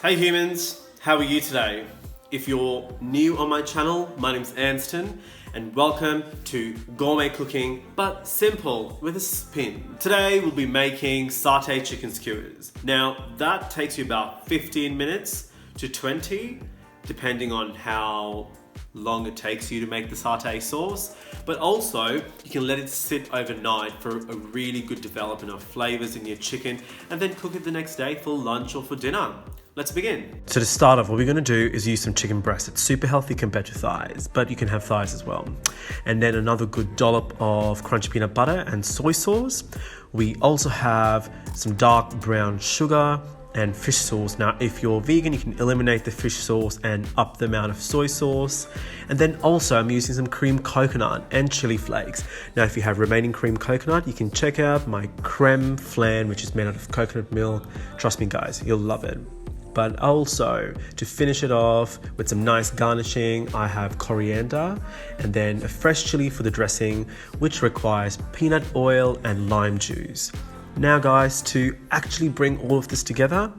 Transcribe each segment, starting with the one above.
Hey humans, how are you today? If you're new on my channel, my name's Anston and welcome to Gourmet Cooking but Simple with a Spin. Today we'll be making satay chicken skewers. Now that takes you about 15 minutes to 20 depending on how long it takes you to make the satay sauce, but also you can let it sit overnight for a really good development of flavors in your chicken and then cook it the next day for lunch or for dinner. Let's begin. So to start off, what we're going to do is use some chicken breast. It's super healthy compared to thighs, but you can have thighs as well. And then another good dollop of crunchy peanut butter and soy sauce. We also have some dark brown sugar and fish sauce. Now, if you're vegan, you can eliminate the fish sauce and up the amount of soy sauce. And then also I'm using some cream coconut and chili flakes. Now, if you have remaining cream coconut, you can check out my creme flan, which is made out of coconut milk. Trust me guys, you'll love it. But also, to finish it off with some nice garnishing, I have coriander and then a fresh chili for the dressing, which requires peanut oil and lime juice. Now guys, to actually bring all of this together,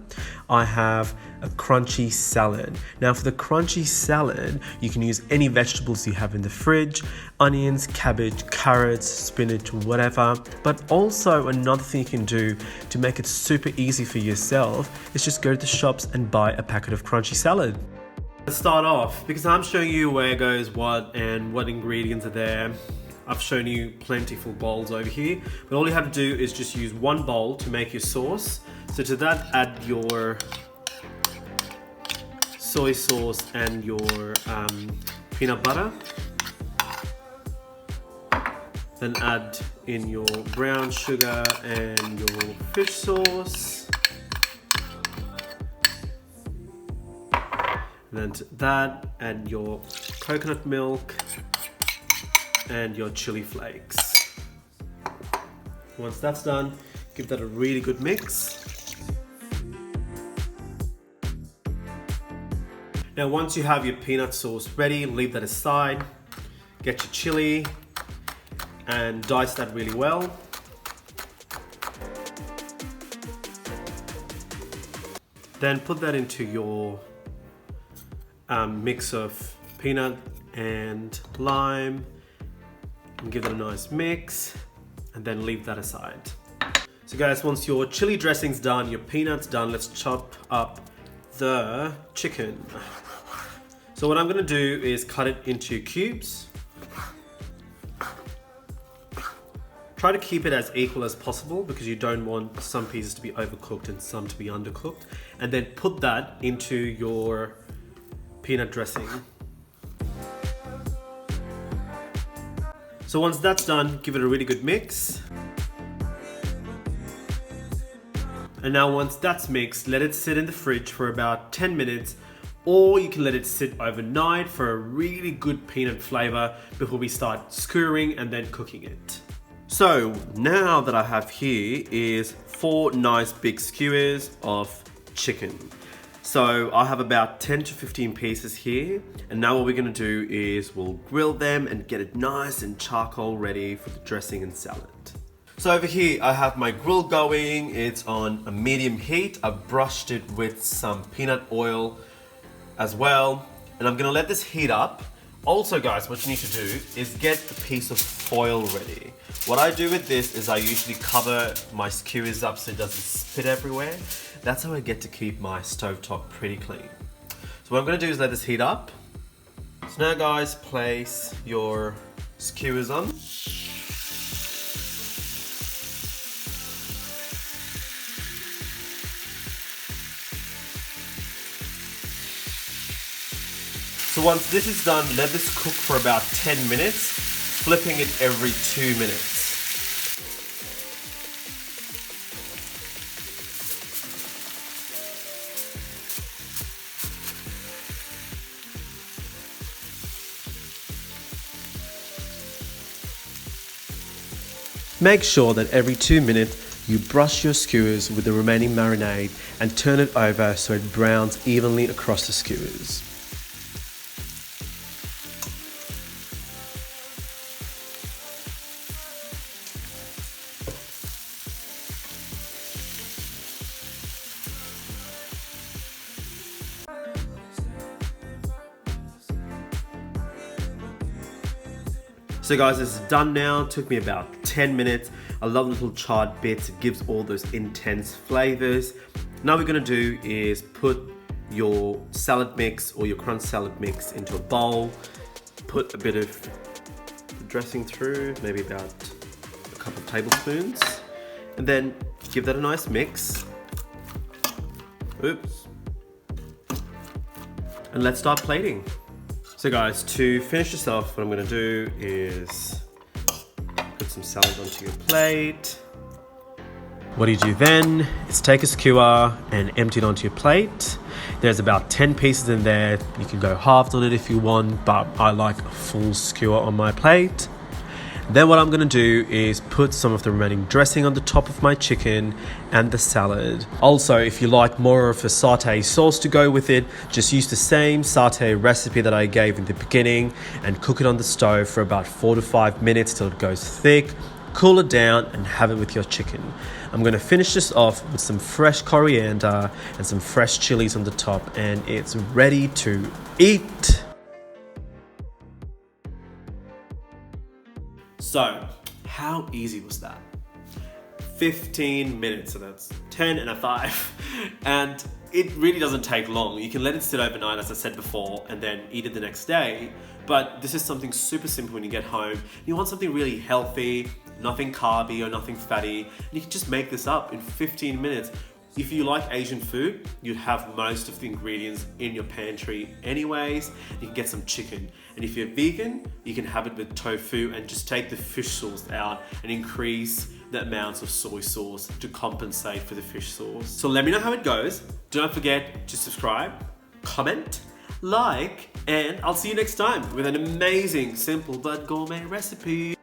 I have a crunchy salad. Now for the crunchy salad, you can use any vegetables you have in the fridge, onions, cabbage, carrots, spinach, whatever. But also another thing you can do to make it super easy for yourself is just go to the shops and buy a packet of crunchy salad. Let's start off, because I'm showing you where goes what and what ingredients are there. I've shown you plentiful bowls over here, but all you have to do is just use one bowl to make your sauce. So to that, add your soy sauce and your peanut butter. Then add in your brown sugar and your fish sauce. And then to that, add your coconut milk and your chili flakes. Once that's done, give that a really good mix. Now once you have your peanut sauce ready, leave that aside. Get your chili and dice that really well. Then put that into your mix of peanut and lime and give it a nice mix and then leave that aside. So guys, once your chili dressing's done, your peanuts done, let's chop up the chicken. So what I'm gonna do is cut it into cubes. Try to keep it as equal as possible because you don't want some pieces to be overcooked and some to be undercooked. And then put that into your peanut dressing. So once that's done, give it a really good mix. And now once that's mixed, let it sit in the fridge for about 10 minutes, or you can let it sit overnight for a really good peanut flavor before we start skewering and then cooking it. So now that I have here is 4 nice big skewers of chicken. So I have about 10 to 15 pieces here, and now what we're gonna do is we'll grill them and get it nice and charcoal ready for the dressing and salad. So over here I have my grill going. It's on a medium heat. I've brushed it with some peanut oil as well, and I'm gonna let this heat up. Also guys, what you need to do is get a piece of foil ready. What I do with this is I usually cover my skewers up so it doesn't spit everywhere. That's how I get to keep my stovetop pretty clean. So what I'm gonna do is let this heat up. So now guys, place your skewers on. So once this is done, let this cook for about 10 minutes, flipping it every 2 minutes. Make sure that every 2 minutes you brush your skewers with the remaining marinade and turn it over so it browns evenly across the skewers. So guys, this is done now. It took me about 10 minutes. I love little charred bits. It gives all those intense flavors. Now what we're gonna do is put your salad mix or your crunch salad mix into a bowl. Put a bit of dressing through, maybe about a couple of tablespoons. And then give that a nice mix. Oops. And let's start plating. So guys, to finish this off, what I'm gonna do is put some salad onto your plate. What you do then is take a skewer and empty it onto your plate. There's about 10 pieces in there. You can go halved on it if you want, but I like a full skewer on my plate. Then what I'm gonna do is put some of the remaining dressing on the top of my chicken and the salad. Also, if you like more of a satay sauce to go with it, just use the same satay recipe that I gave in the beginning and cook it on the stove for about 4 to 5 minutes till it goes thick. Cool it down and have it with your chicken. I'm gonna finish this off with some fresh coriander and some fresh chilies on the top, and it's ready to eat. So, how easy was that? 15 minutes, so that's 10 and a 5. And it really doesn't take long. You can let it sit overnight, as I said before, and then eat it the next day. But this is something super simple when you get home. You want something really healthy, nothing carby or nothing fatty, and you can just make this up in 15 minutes. If you like Asian food, you'd have most of the ingredients in your pantry anyways. You can get some chicken. And if you're vegan, you can have it with tofu and just take the fish sauce out and increase the amounts of soy sauce to compensate for the fish sauce. So let me know how it goes. Don't forget to subscribe, comment, like, and I'll see you next time with an amazing, simple but gourmet recipe.